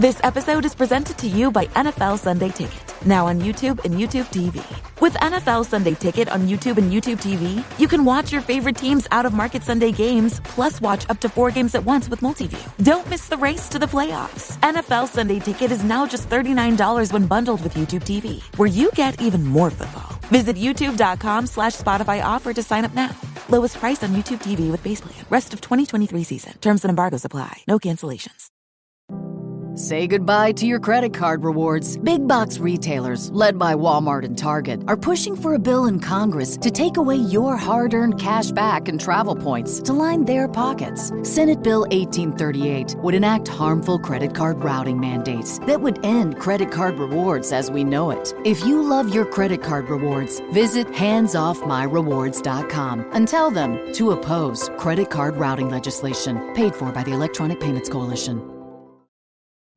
This episode is presented to you by NFL Sunday Ticket, now on YouTube and YouTube TV. With NFL Sunday Ticket on YouTube and YouTube TV, you can watch your favorite teams' out-of-market Sunday games, plus watch up to 4 games at once with Multiview. Don't miss the race to the playoffs. NFL Sunday Ticket is now just $39 when bundled with YouTube TV, where you get even more football. Visit youtube.com/Spotify offer to sign up now. Lowest price on YouTube TV with base plan. Rest of 2023 season. Terms and embargoes apply. No cancellations. Say goodbye to your credit card rewards. Big box retailers, led by Walmart and Target, are pushing for a bill in Congress to take away your hard-earned cash back and travel points to line their pockets. Senate Bill 1838 would enact harmful credit card routing mandates that would end credit card rewards as we know it. If you love your credit card rewards, visit handsoffmyrewards.com and tell them to oppose credit card routing legislation paid for by the Electronic Payments Coalition.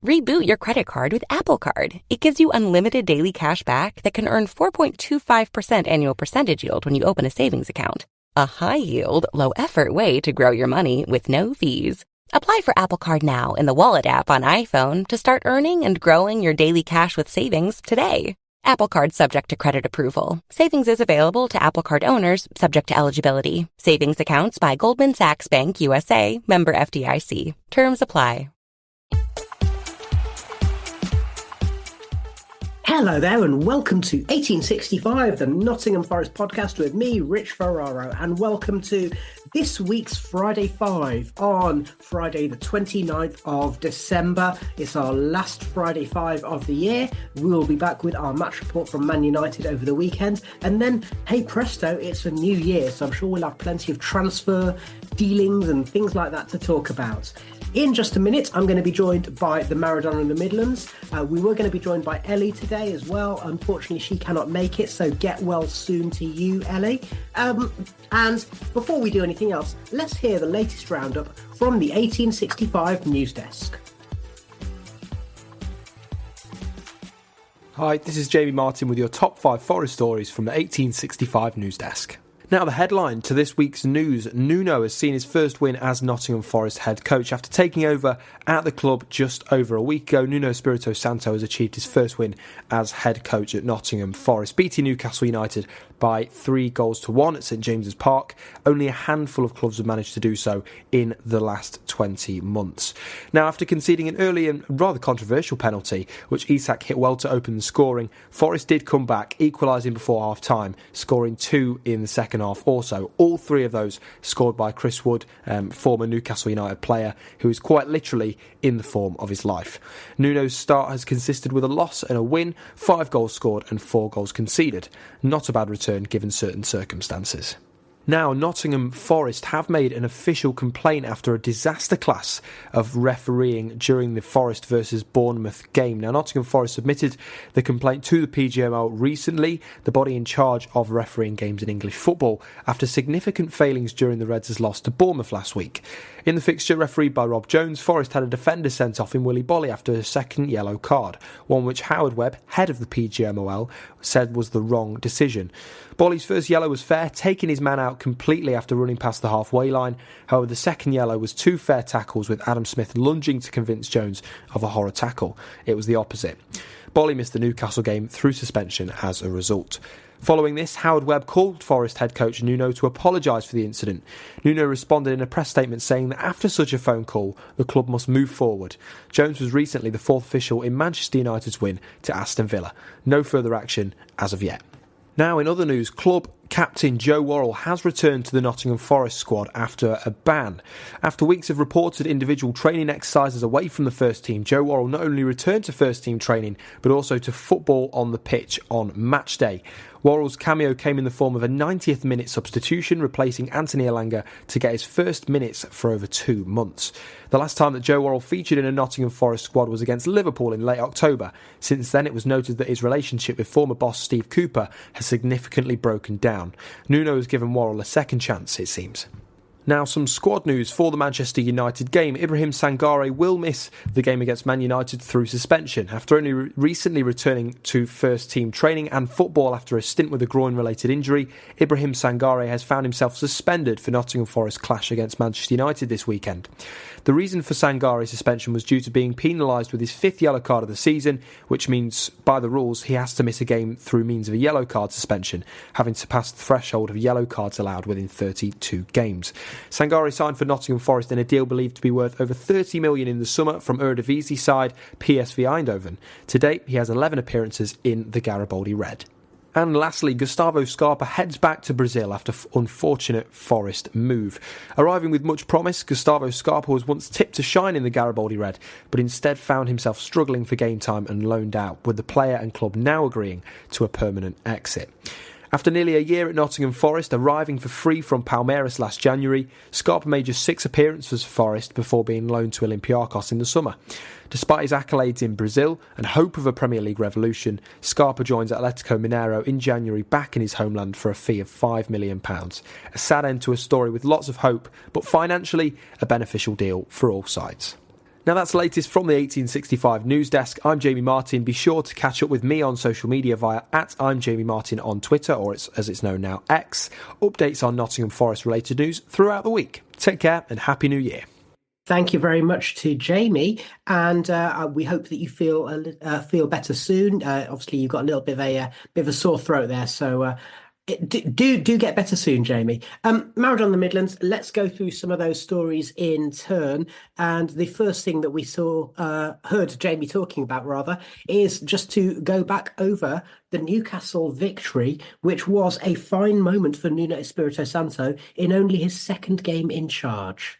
Reboot your credit card with Apple Card. It gives you unlimited daily cash back that can earn 4.25% annual percentage yield when you open a savings account. A high-yield, low-effort way to grow your money with no fees. Apply for Apple Card now in the Wallet app on iPhone to start earning and growing your daily cash with savings today. Apple Card subject to credit approval. Savings is available to Apple Card owners subject to eligibility. Savings accounts by Goldman Sachs Bank USA, member FDIC. Terms apply. Hello there and welcome to 1865, the Nottingham Forest podcast with me, Rich Ferraro, and welcome to this week's Friday 5 on Friday the 29th of December. It's our last Friday 5 of the year. We'll be back with our match report from Man United over the weekend, and then, hey presto, it's a new year, so I'm sure we'll have plenty of transfer dealings and things like that to talk about. In just a minute, I'm going to be joined by the Maradona in the Midlands. We were going to be joined by Ellie today as well. Unfortunately, she cannot make it, so get well soon to you, Ellie. And before we do anything else, let's hear the latest roundup from the 1865 news desk. Hi, this is Jamie Martin with your top 5 Forest stories from the 1865 news desk. Now, the headline to this week's news: Nuno has seen his first win as Nottingham Forest head coach. After taking over at the club just over a week ago, Nuno Espirito Santo has achieved his first win as head coach at Nottingham Forest, beating Newcastle United by 3-1 at St James's Park. Only a handful of clubs have managed to do so in the last 20 months. Now, after conceding an early and rather controversial penalty, which Isak hit well to open the scoring, Forest did come back, equalising before half-time, scoring 2 in the second half also. All 3 of those scored by Chris Wood, former Newcastle United player, who is quite literally in the form of his life. Nuno's start has consisted with a loss and a win, 5 goals scored and 4 goals conceded. Not a bad return given certain circumstances. Now, Nottingham Forest have made an official complaint after a disaster class of refereeing during the Forest versus Bournemouth game. Now, Nottingham Forest submitted the complaint to the PGMOL recently, the body in charge of refereeing games in English football, after significant failings during the Reds' loss to Bournemouth last week. In the fixture refereed by Rob Jones, Forest had a defender sent off in Willy Bolly after a second yellow card, one which Howard Webb, head of the PGMOL, said was the wrong decision. Bolly's first yellow was fair, taking his man out completely after running past the halfway line. However, the second yellow was 2 fair tackles, with Adam Smith lunging to convince Jones of a horror tackle. It was the opposite. Bolly missed the Newcastle game through suspension as a result. Following this, Howard Webb called Forest head coach Nuno to apologise for the incident. Nuno responded in a press statement saying that after such a phone call, the club must move forward. Jones was recently the 4th official in Manchester United's win to Aston Villa. No further action as of yet. Now, in other news, club captain Joe Worrall has returned to the Nottingham Forest squad after a ban. After weeks of reported individual training exercises away from the first team, Joe Worrall not only returned to first team training, but also to football on the pitch on match day. Worrall's cameo came in the form of a 90th minute substitution, replacing Anthony Elanga to get his first minutes for over 2 months. The last time that Joe Worrall featured in a Nottingham Forest squad was against Liverpool in late October. Since then, it was noted that his relationship with former boss Steve Cooper has significantly broken down. Nuno has given Worrall a second chance, it seems. Now, some squad news for the Manchester United game. Ibrahim Sangare will miss the game against Man United through suspension. After only recently returning to first-team training and football after a stint with a groin-related injury, Ibrahim Sangare has found himself suspended for Nottingham Forest's clash against Manchester United this weekend. The reason for Sangare's suspension was due to being penalised with his 5th yellow card of the season, which means, by the rules, he has to miss a game through means of a yellow card suspension, having surpassed the threshold of yellow cards allowed within 32 games. Sangare signed for Nottingham Forest in a deal believed to be worth over $30 million in the summer from Eredivisie side PSV Eindhoven. To date, he has 11 appearances in the Garibaldi Red. And lastly, Gustavo Scarpa heads back to Brazil after unfortunate Forest move. Arriving with much promise, Gustavo Scarpa was once tipped to shine in the Garibaldi Red, but instead found himself struggling for game time and loaned out, with the player and club now agreeing to a permanent exit. After nearly a year at Nottingham Forest, arriving for free from Palmeiras last January, Scarpa made just 6 appearances for Forest before being loaned to Olympiacos in the summer. Despite his accolades in Brazil and hope of a Premier League revolution, Scarpa joins Atletico Mineiro in January back in his homeland for a fee of £5 million. A sad end to a story with lots of hope, but financially a beneficial deal for all sides. Now that's the latest from the 1865 news desk. I'm Jamie Martin. Be sure to catch up with me on social media via @I'mJamieMartin on Twitter, or as it's known now, X. Updates on Nottingham Forest related news throughout the week. Take care and Happy New Year. Thank you very much to Jamie, and we hope that you feel better soon. Obviously, you've got a little bit of a sore throat there, so do get better soon, Jamie. Maradona, the Midlands. Let's go through some of those stories in turn. And the first thing that we heard Jamie talking about, rather, is just to go back over the Newcastle victory, which was a fine moment for Nuno Espirito Santo in only his 2nd game in charge.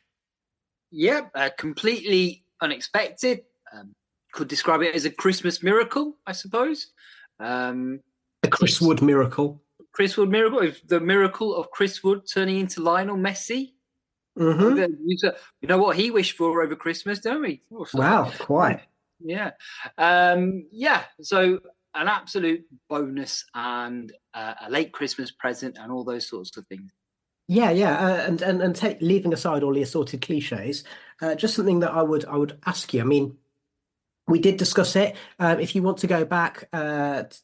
Yep, completely unexpected. Could describe it as a Christmas miracle, I suppose. A Chris Wood miracle. Chris Wood miracle, the miracle of Chris Wood turning into Lionel Messi. Mm-hmm. You know what he wished for over Christmas, don't we? Oh, wow, quite. Yeah. So an absolute bonus and a late Christmas present and all those sorts of things. Yeah, and leaving aside all the assorted cliches, just something that I would ask you. I mean, we did discuss it. If you want to go back,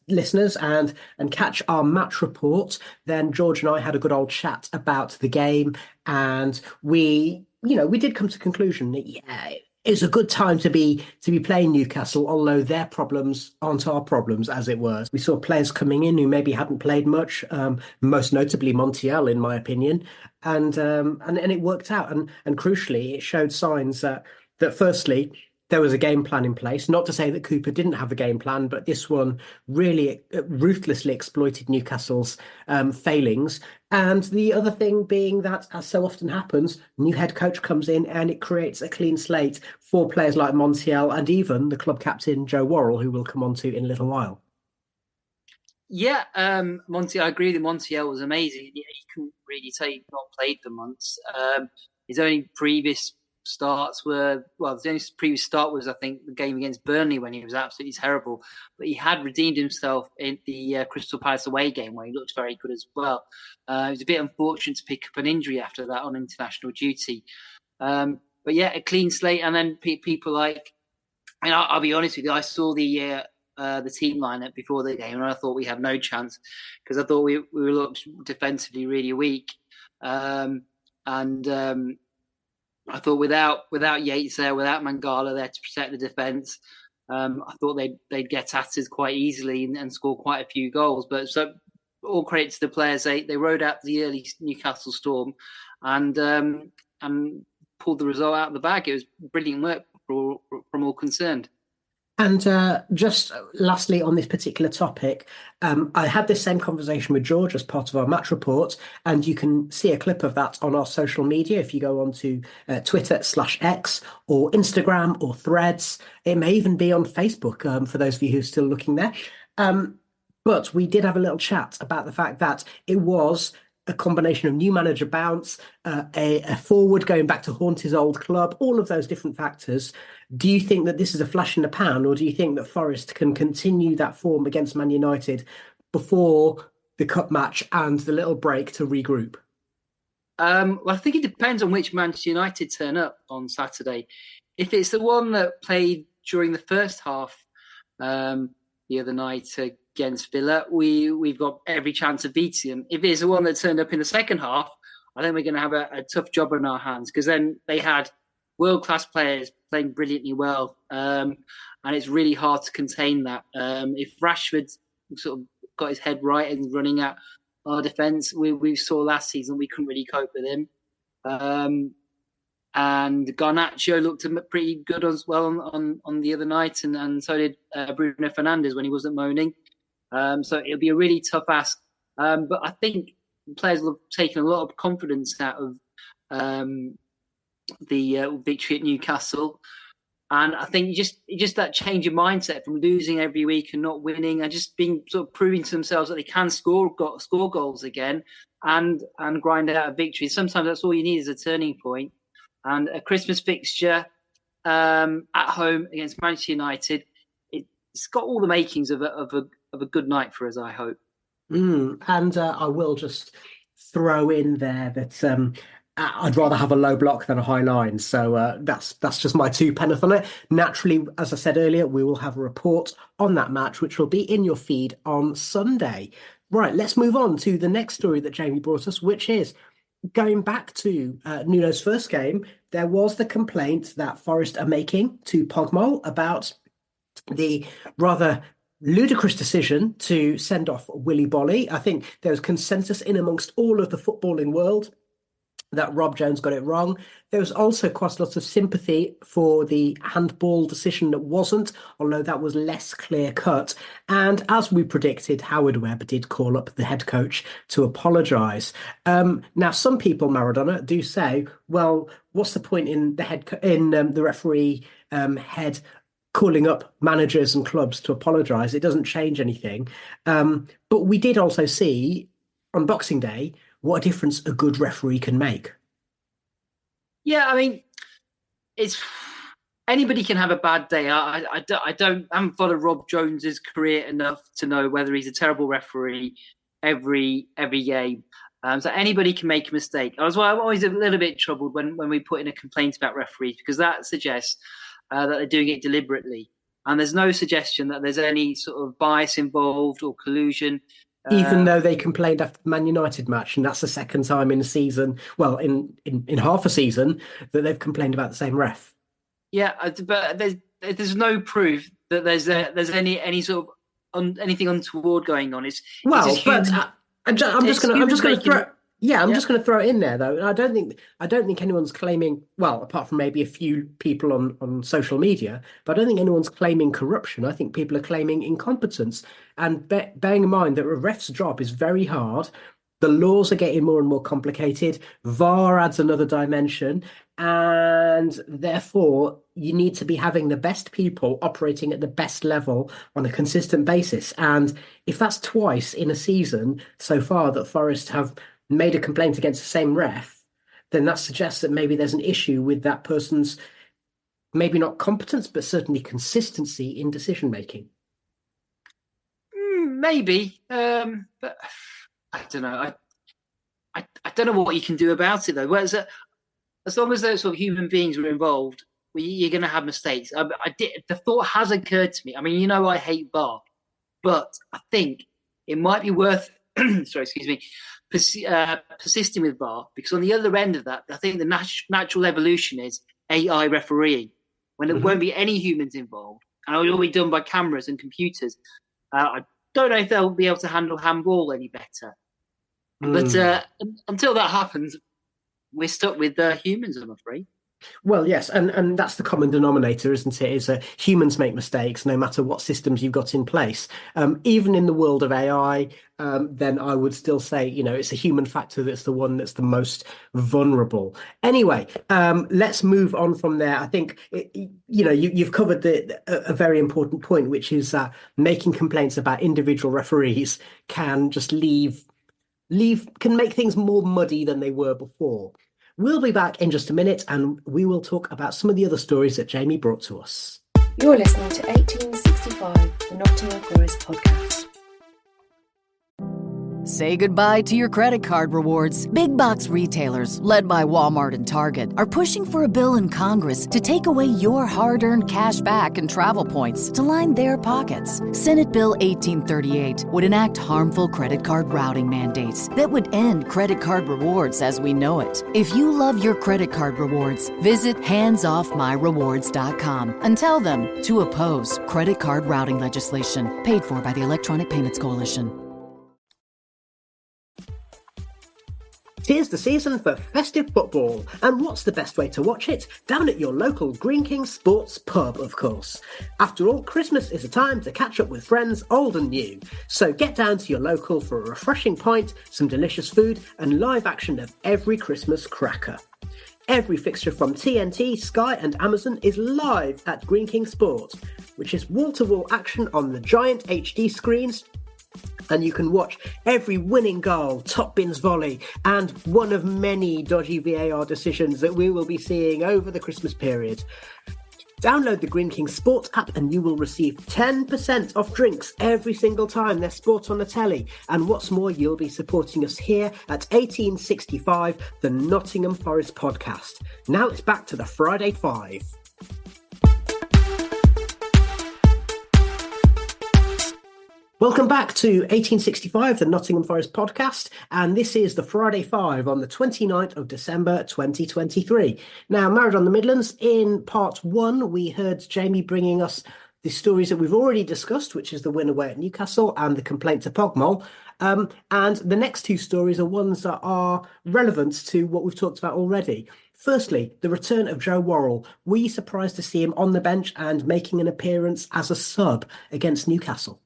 listeners, and catch our match report, then George and I had a good old chat about the game, and we did come to the conclusion that it's a good time to be playing Newcastle, although their problems aren't our problems, as it were. We saw players coming in who maybe hadn't played much, most notably Montiel, in my opinion, and it worked out. And crucially, it showed signs that firstly, there was a game plan in place. Not to say that Cooper didn't have a game plan, but this one really ruthlessly exploited Newcastle's failings. And the other thing being that, as so often happens, new head coach comes in and it creates a clean slate for players like Montiel and even the club captain, Joe Worrall, who we'll come on to in a little while. Yeah, I agree that Montiel was amazing. He couldn't really say he'd not played for months. His only previous starts the only previous start was, I think, the game against Burnley when he was absolutely terrible. But he had redeemed himself in the Crystal Palace away game where he looked very good as well. It was a bit unfortunate to pick up an injury after that on international duty. But yeah, a clean slate. And then people like, and I'll be honest with you, I saw the team lineup before the game and I thought we had no chance because I thought we looked defensively really weak. I thought without Yates there, without Mangala there to protect the defence, I thought they'd get at us quite easily and score quite a few goals. But so all credit to the players, they rode out the early Newcastle storm and pulled the result out of the bag. It was brilliant work from all concerned. And just lastly on this particular topic, I had this same conversation with George as part of our match report, and you can see a clip of that on our social media if you go on to Twitter/X or Instagram or Threads. It may even be on Facebook for those of you who are still looking there. But we did have a little chat about the fact that it was a combination of new manager bounce, a forward going back to haunt his old club, all of those different factors. Do you think that this is a flash in the pan, or do you think that Forest can continue that form against Man United before the cup match and the little break to regroup? Well, I think it depends on which Manchester United turn up on Saturday. If it's the one that played during the first half the other night against Villa, we've got every chance of beating them. If it's the one that turned up in the second half, I think we're going to have a tough job on our hands, because then they had world-class players playing brilliantly well, and it's really hard to contain that. If Rashford sort of got his head right and running at our defence, we saw last season we couldn't really cope with him. And Garnacho looked pretty good as well on the other night, and so did Bruno Fernandes when he wasn't moaning. So it'll be a really tough ask. But I think players will have taken a lot of confidence out of the victory at Newcastle. And I think just that change of mindset from losing every week and not winning, and just being sort of proving to themselves that they can score goals again and grind out a victory. Sometimes that's all you need is a turning point. And a Christmas fixture at home against Manchester United, it's got all the makings of a good night for us, I hope. And I will just throw in there that I'd rather have a low block than a high line. So that's just my 2 pence on it. Naturally, as I said earlier, we will have a report on that match, which will be in your feed on Sunday. Right, let's move on to the next story that Jamie brought us, which is going back to Nuno's first game. There was the complaint that Forest are making to PGMOL about the rather ludicrous decision to send off Willy Bolly. I think there's consensus in amongst all of the footballing world that Rob Jones got it wrong. There was also quite a lot of sympathy for the handball decision that wasn't, although that was less clear cut. And as we predicted, Howard Webb did call up the head coach to apologise. Now, some people, Maradona, do say, well, what's the point in the referee head calling up managers and clubs to apologise? It doesn't change anything. But we did also see on Boxing Day what a difference a good referee can make. Yeah, I mean, it's anybody can have a bad day. I haven't followed Rob Jones's career enough to know whether he's a terrible referee every game. So anybody can make a mistake. I'm always a little bit troubled when we put in a complaint about referees, because that suggests that they're doing it deliberately. And there's no suggestion that there's any sort of bias involved or collusion. Even though they complained after the Man United match, and that's the second time in a season, well, in half a season, that they've complained about the same ref. Yeah, but there's no proof that there's any sort of anything untoward going on. I'm just going to throw. Yeah, I'm just going to throw it in there, though. I don't think anyone's claiming, well, apart from maybe a few people on social media, but I don't think anyone's claiming corruption. I think people are claiming incompetence. And bearing in mind that a ref's job is very hard, the laws are getting more and more complicated, VAR adds another dimension, and therefore you need to be having the best people operating at the best level on a consistent basis. And if that's twice in a season so far that Forest have made a complaint against the same ref, then that suggests that maybe there's an issue with that person's, maybe not competence, but certainly consistency in decision making. Maybe, but I don't know. I don't know what you can do about it, though. Whereas, as long as those sort of human beings were involved, you're going to have mistakes. The thought has occurred to me. I mean, I hate VAR, but I think it might be worth persisting with VAR, because on the other end of that, I think the natural evolution is AI refereeing, when there won't be any humans involved, and it'll all be done by cameras and computers. I don't know if they'll be able to handle handball any better. But until that happens, we're stuck with humans, I'm afraid. Well, yes, and that's the common denominator, isn't it? Is humans make mistakes no matter what systems you've got in place. Even in the world of AI, then I would still say, it's a human factor that's the one that's the most vulnerable. Anyway, let's move on from there. I think, you've covered a very important point, which is that making complaints about individual referees can just can make things more muddy than they were before. We'll be back in just a minute, and we will talk about some of the other stories that Jamie brought to us. You're listening to 1865, the Nottingham Forest podcast. Say goodbye to your credit card rewards. Big box retailers, led by Walmart and Target, are pushing for a bill in Congress to take away your hard-earned cash back and travel points to line their pockets. Senate Bill 1838 would enact harmful credit card routing mandates that would end credit card rewards as we know it. If you love your credit card rewards, visit handsoffmyrewards.com and tell them to oppose credit card routing legislation paid for by the Electronic Payments Coalition. Tis the season for festive football, and what's the best way to watch it? Down at your local Green King Sports pub, of course. After all, Christmas is a time to catch up with friends old and new. So get down to your local for a refreshing pint, some delicious food, and live action of every Christmas cracker. Every fixture from TNT, Sky and Amazon is live at Green King Sports, which is wall-to-wall action on the giant HD screens, and you can watch every winning goal, top bins volley, and one of many dodgy VAR decisions that we will be seeing over the Christmas period. Download the Green King Sport app and you will receive 10% off drinks every single time there's sport on the telly. And what's more, you'll be supporting us here at 1865, the Nottingham Forest podcast. Now it's back to the Friday Five. Welcome back to 1865, the Nottingham Forest podcast, and this is the Friday Five on the 29th of December 2023. Now, Married on the Midlands, in part one, we heard Jamie bringing us the stories that we've already discussed, which is the win away at Newcastle and the complaint to PGMOL. And the next two stories are ones that are relevant to what we've talked about already. Firstly, the return of Joe Worrall. Were you surprised to see him on the bench and making an appearance as a sub against Newcastle?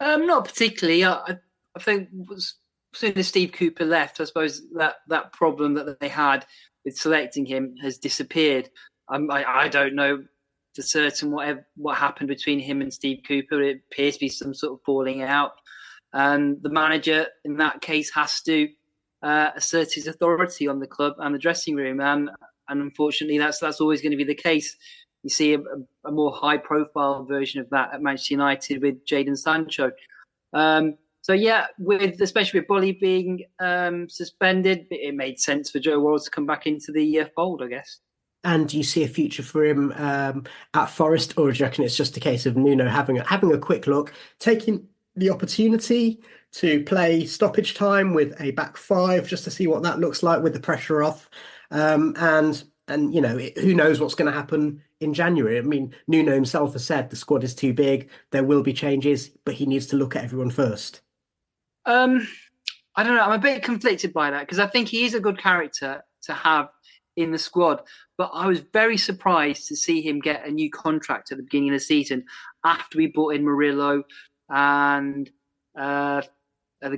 Not particularly. I think as soon as Steve Cooper left, I suppose that problem that they had with selecting him has disappeared. I don't know for certain what happened between him and Steve Cooper. It appears to be some sort of falling out. And the manager, in that case, has to assert his authority on the club and the dressing room. And unfortunately, that's always going to be the case. You see a more high-profile version of that at Manchester United with Jadon Sancho. So yeah, especially with Bolly being suspended, it made sense for Joe Worrall to come back into the fold, I guess. And do you see a future for him at Forest, or do you reckon it's just a case of Nuno having a quick look, taking the opportunity to play stoppage time with a back five just to see what that looks like with the pressure off, and you know, who knows what's going to happen in January? I mean, Nuno himself has said the squad is too big. There will be changes, but he needs to look at everyone first. I don't know. I'm a bit conflicted by that because I think he is a good character to have in the squad. But I was very surprised to see him get a new contract at the beginning of the season after we brought in Murillo and the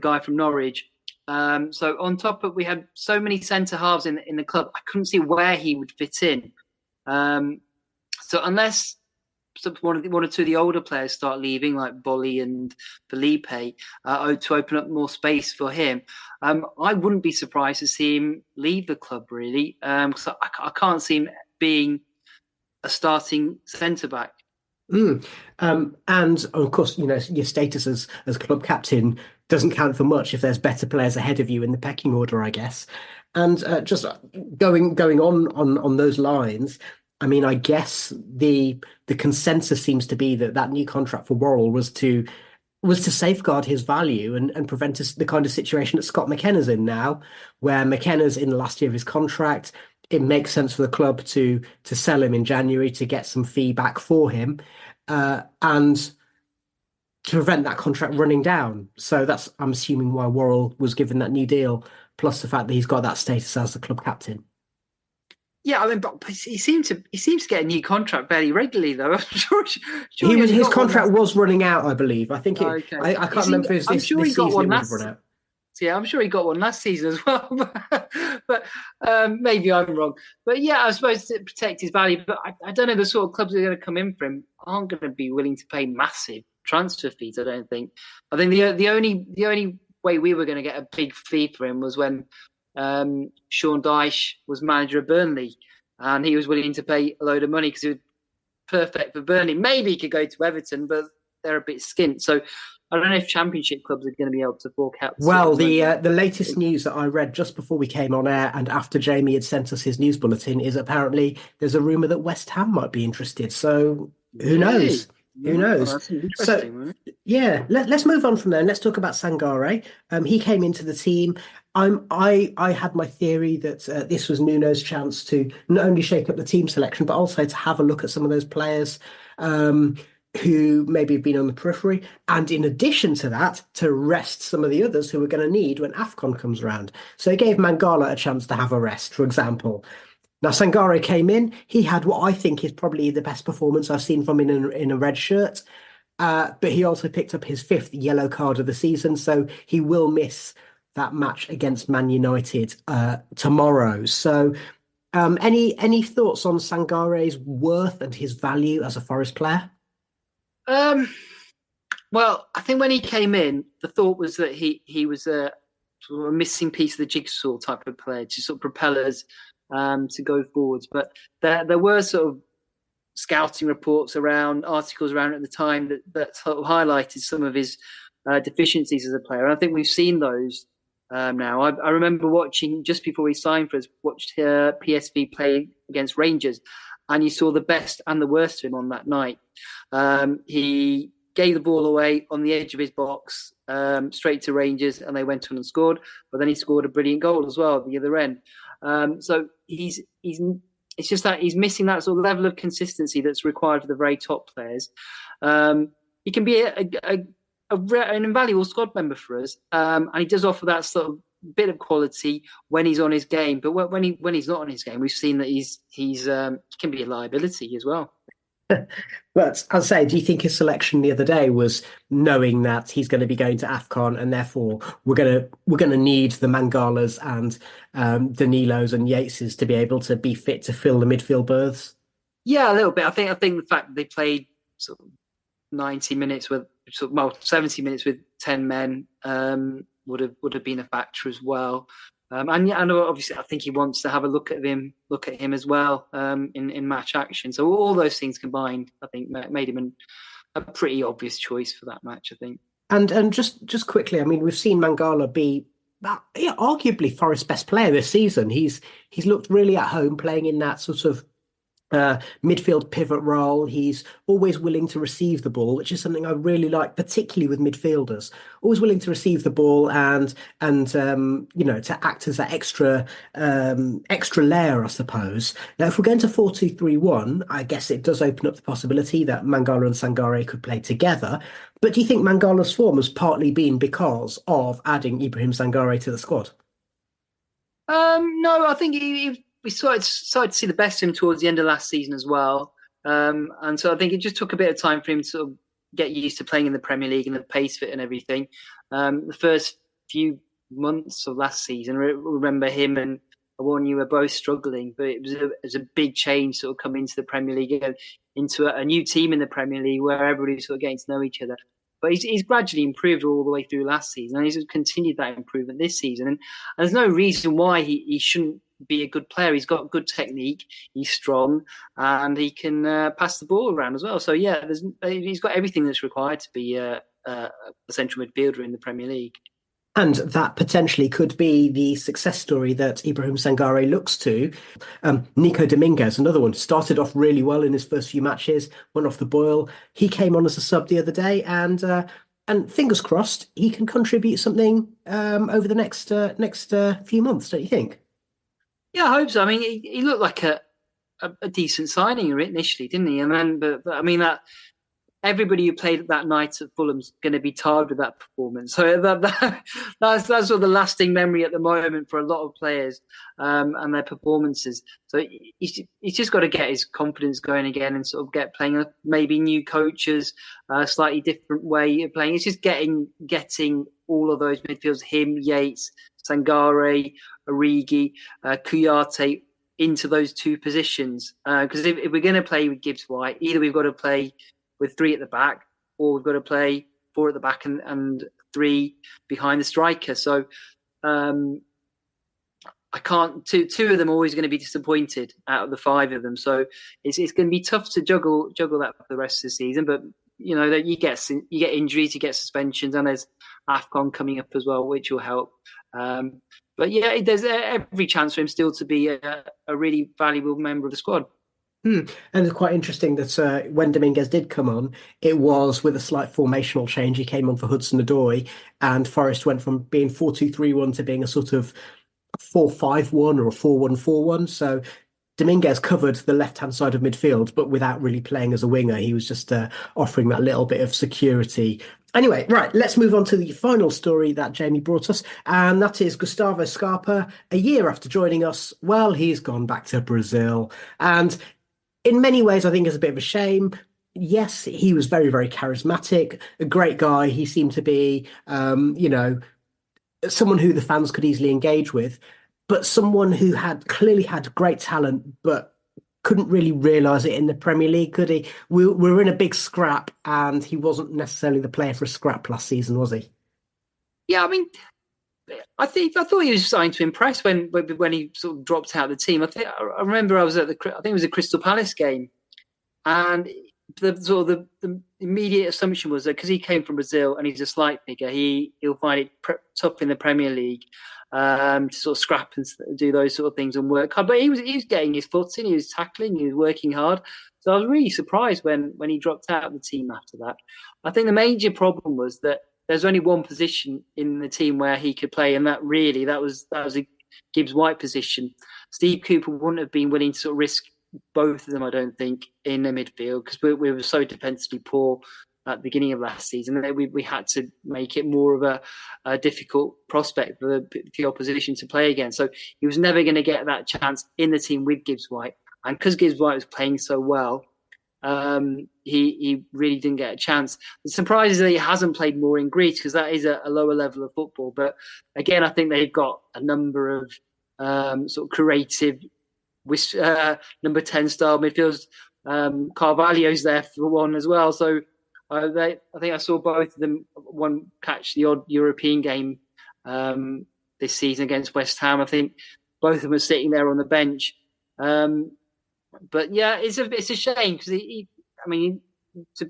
guy from Norwich. So on top of, we had so many centre halves in the club, I couldn't see where he would fit in. So unless one or two of the older players start leaving, like Bolly and Felipe, to open up more space for him, I wouldn't be surprised to see him leave the club, really, because I can't see him being a starting centre back. And of course, you know, your status as club captain doesn't count for much if there's better players ahead of you in the pecking order, I guess. And just going on those lines, I mean, I guess the consensus seems to be that new contract for Worrall was to safeguard his value and prevent the kind of situation that Scott McKenna's in now, where McKenna's in the last year of his contract. It makes sense for the club to sell him in January to get some fee back for him, and to prevent that contract running down. So that's, I'm assuming, why Worrall was given that new deal, plus the fact that he's got that status as the club captain. Yeah, I mean, but he seems to get a new contract fairly regularly, though. I'm sure his contract was running out, I believe. I think okay. I can't remember if this season it would have run out. Yeah, I'm sure he got one last season as well, but maybe I'm wrong. But yeah, I suppose to protect his value. But I don't know, the sort of clubs that are going to come in for him aren't going to be willing to pay massive transfer fees, I don't think. I think the only way we were going to get a big fee for him was when Sean Dyche was manager of Burnley, and he was willing to pay a load of money because he was perfect for Burnley. Maybe he could go to Everton, but they're a bit skint. So I don't know if Championship clubs are going to be able to fork out. Well, the latest news that I read just before we came on air and after Jamie had sent us his news bulletin is apparently there's a rumour that West Ham might be interested. So who knows? Who knows? That's So interesting. yeah, let's move on from there and let's talk about Sangare. He came into the team. I had my theory that this was Nuno's chance to not only shake up the team selection, but also to have a look at some of those players who maybe have been on the periphery. And in addition to that, to rest some of the others who we're going to need when AFCON comes around. So he gave Mangala a chance to have a rest, for example. Now, Sangare came in. He had what I think is probably the best performance I've seen from him in a red shirt. But he also picked up his 5th yellow card of the season. So he will miss that match against Man United tomorrow. So any thoughts on Sangare's worth and his value as a Forest player? Well, I think when he came in, the thought was that he was a sort of a missing piece of the jigsaw type of player to sort of propel us to go forwards. But there were sort of scouting reports around, articles around at the time that sort of highlighted some of his deficiencies as a player. And I think we've seen those now. I remember watching, just before he signed for us, watched PSV play against Rangers, and you saw the best and the worst of him on that night. He gave the ball away on the edge of his box, straight to Rangers, and they went on and scored. But then he scored a brilliant goal as well at the other end. So it's just that he's missing that sort of level of consistency that's required for the very top players. He can be an invaluable squad member for us, and he does offer that sort of bit of quality when he's on his game. But when he's not on his game, we've seen that he can be a liability as well. But I'll say, do you think his selection the other day was knowing that he's going to be going to AFCON and therefore we're going to need the Mangalas and Danilos and Yateses to be able to be fit to fill the midfield berths? Yeah, a little bit. I think the fact that they played sort of 90 minutes with 70 minutes with 10 men would have been a factor as well. And obviously, I think he wants to have a look at him as well in match action. So all those things combined, I think, made him a pretty obvious choice for that match, I think. And just quickly, I mean, we've seen Mangala be arguably Forest's best player this season. He's looked really at home playing in that sort of midfield pivot role. He's always willing to receive the ball, which is something I really like, particularly with midfielders. Always willing to receive the ball and to act as that extra layer, I suppose. Now, if we're going to 4-2-3-1, I guess it does open up the possibility that Mangala and Sangare could play together. But do you think Mangala's form has partly been because of adding Ibrahim Sangare to the squad? No, I think we started to see the best of him towards the end of last season as well. And so I think it just took a bit of time for him to sort of get used to playing in the Premier League and the pace of it and everything. The first few months of last season, remember him and Awoniyi were both struggling, but it was a big change sort of coming into the Premier League and into a new team in the Premier League where everybody was sort of getting to know each other. But he's gradually improved all the way through last season, and he's continued that improvement this season. And there's no reason why he shouldn't be a good player. He's got good technique, he's strong, and he can pass the ball around as well. So yeah, he's got everything that's required to be a central midfielder in the Premier League. And that potentially could be the success story that Ibrahim Sangare looks to. Nico Dominguez, another one, started off really well in his first few matches, went off the boil. He came on as a sub the other day, and fingers crossed he can contribute something over the next few months, don't you think? Yeah, I hope so. I mean, he looked like a decent signing initially, didn't he? And then, but I mean, that everybody who played that night at Fulham's going to be tired with that performance. So that's sort of the lasting memory at the moment for a lot of players and their performances. So he's just got to get his confidence going again and sort of get playing maybe new coaches, a slightly different way of playing. It's just getting all of those midfielders, him, Yates, Sangare, Origi, Kouyaté, into those two positions. Because if we're going to play with Gibbs White, either we've got to play with 3 at the back, or we've got to play 4 at the back and 3 behind the striker. So I can't. Two of them are always going to be disappointed out of the 5 of them. So it's going to be tough to juggle that for the rest of the season. But that you get injuries, you get suspensions, and there's AFCON coming up as well, which will help. But yeah, there's every chance for him still to be a really valuable member of the squad. And it's quite interesting that when Dominguez did come on, it was with a slight formational change. He came on for Hudson-Odoi, and Forest went from being 4-2-3-1 to being a sort of 4-5-1 or a 4-1-4-1. So Dominguez covered the left-hand side of midfield, but without really playing as a winger. He was just offering that little bit of security. Anyway, right, let's move on to the final story that Jamie brought us, and that is Gustavo Scarpa. A year after joining us, well, he's gone back to Brazil. And in many ways, I think it's a bit of a shame. Yes, he was very, very charismatic, a great guy. He seemed to be, someone who the fans could easily engage with, but someone who had clearly had great talent, but couldn't really realise it in the Premier League, could he? We were in a big scrap, and he wasn't necessarily the player for a scrap last season, was he? Yeah, I mean, I thought he was starting to impress when he sort of dropped out of the team. I remember I was at I think it was a Crystal Palace game, and the immediate assumption was that because he came from Brazil and he's a slight figure, he'll find it tough in the Premier League to sort of scrap and do those sort of things and work hard. But he was getting his foot in, he was tackling, he was working hard. So I was really surprised when he dropped out of the team after that. I think the major problem was that there's only one position in the team where he could play, and that was a Gibbs White position. Steve Cooper wouldn't have been willing to sort of risk both of them, I don't think, in the midfield, because we were so defensively poor at the beginning of last season. We had to make it more of a difficult prospect for the opposition to play against. So he was never going to get that chance in the team with Gibbs White. And because Gibbs White was playing so well, he really didn't get a chance. The surprise is that he hasn't played more in Greece, because that is a lower level of football. But again, I think they've got a number of sort of creative number 10 style midfielders. Carvalho's there for one as well. So I think I saw both of them one catch the odd European game this season against West Ham. I think both of them are sitting there on the bench. But yeah, it's a shame, because to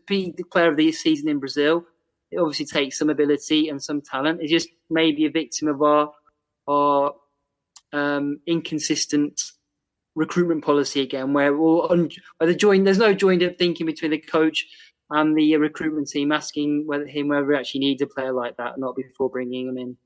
be the player of the season in Brazil, it obviously takes some ability and some talent. It's just maybe a victim of our inconsistent recruitment policy again, where there's no joined up thinking between the coach and the recruitment team, asking whether he actually needs a player like that, not before bringing him in.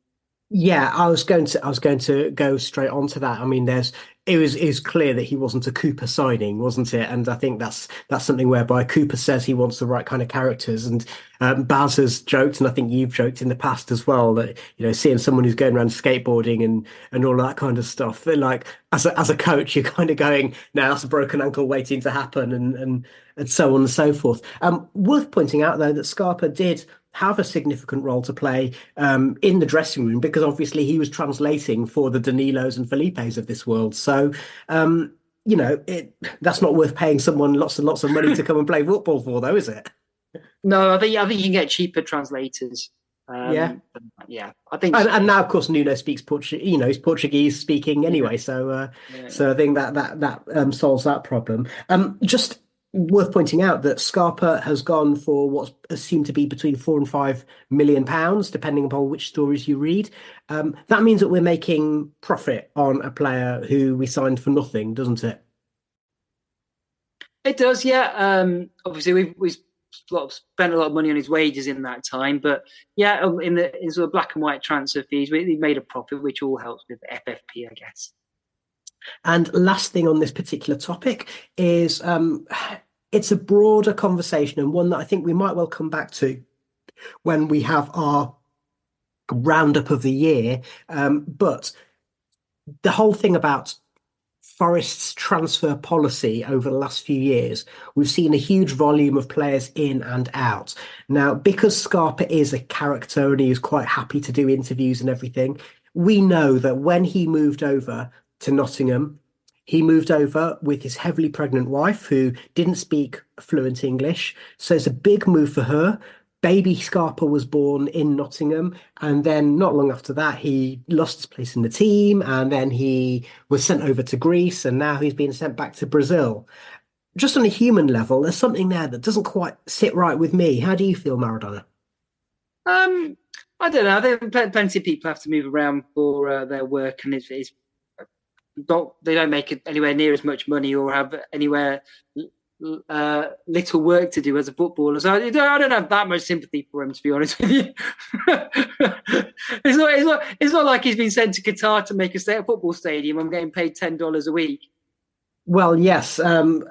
Yeah, I was going to go straight on to that. I mean, it was clear that he wasn't a Cooper signing, wasn't it? And I think that's something whereby Cooper says he wants the right kind of characters. And Baz has joked, and I think you've joked in the past as well, that seeing someone who's going around skateboarding and all of that kind of stuff, like as a coach, you're kind of going, no, that's a broken ankle waiting to happen, and so on and so forth. Worth pointing out though that Scarpa did have a significant role to play in the dressing room, because obviously he was translating for the Danilos and Felipes of this world. So, that's not worth paying someone lots and lots of money to come and play football for, though, is it? No, I think you can get cheaper translators. Yeah, I think. And now, of course, Nuno speaks Portuguese. He's Portuguese speaking anyway. So I think that solves that problem. Just worth pointing out that Scarpa has gone for what's assumed to be between £4 and £5 million, depending upon which stories you read. That means that we're making profit on a player who we signed for nothing, doesn't it? It does, yeah. Obviously, we've spent a lot of money on his wages in that time, but yeah, in sort of black and white transfer fees, we made a profit, which all helps with FFP, I guess. And last thing on this particular topic is it's a broader conversation, and one that I think we might well come back to when we have our roundup of the year. But the whole thing about Forest's transfer policy over the last few years, we've seen a huge volume of players in and out. Now, because Scarpa is a character and he is quite happy to do interviews and everything, we know that when he moved over to Nottingham, he moved over with his heavily pregnant wife, who didn't speak fluent English. So it's a big move for her. Baby Scarpa was born in Nottingham, and then not long after that, he lost his place in the team, and then he was sent over to Greece, and now he's being sent back to Brazil. just on a human level, there's something there that doesn't quite sit right with me. How do you feel, Maradona? I don't know. There are plenty of people have to move around for their work, and it's not, they don't make it anywhere near as much money or have anywhere little work to do as a footballer. So I don't have that much sympathy for him, to be honest with you. It's not like he's been sent to Qatar to make a football stadium. I'm getting paid $10 a week. Well, yes, and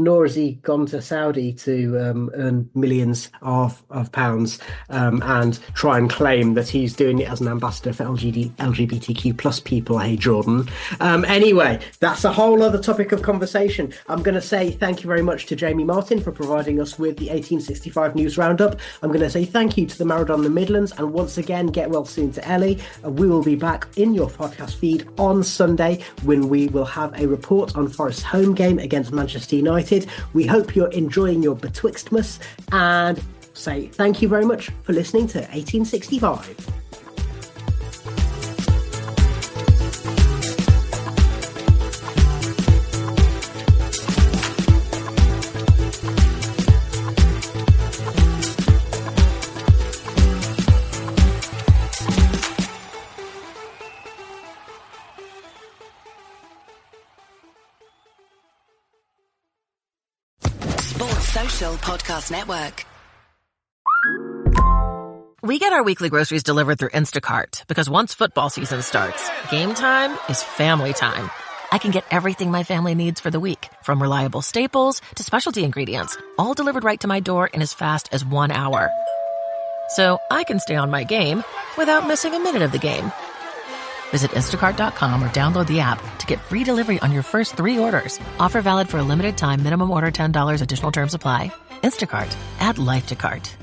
nor has he gone to Saudi to earn millions of pounds and try and claim that he's doing it as an ambassador for LGBTQ plus people. Hey, Jordan. Anyway, that's a whole other topic of conversation. I'm going to say thank you very much to Jamie Martin for providing us with the 1865 News Roundup. I'm going to say thank you to the Maradona Midlands, and once again, get well soon to Ellie. We will be back in your podcast feed on Sunday when we will have a report on Forest's home game against Manchester United. We hope you're enjoying your Betwixtmas and say thank you very much for listening to 1865. Podcast Network. We get our weekly groceries delivered through Instacart because once football season starts, game time is family time. I can get everything my family needs for the week, from reliable staples to specialty ingredients, all delivered right to my door in as fast as 1 hour. So I can stay on my game without missing a minute of the game. Visit Instacart.com or download the app to get free delivery on your first 3 orders. Offer valid for a limited time. Minimum order $10. Additional terms apply. Instacart. Add life to cart.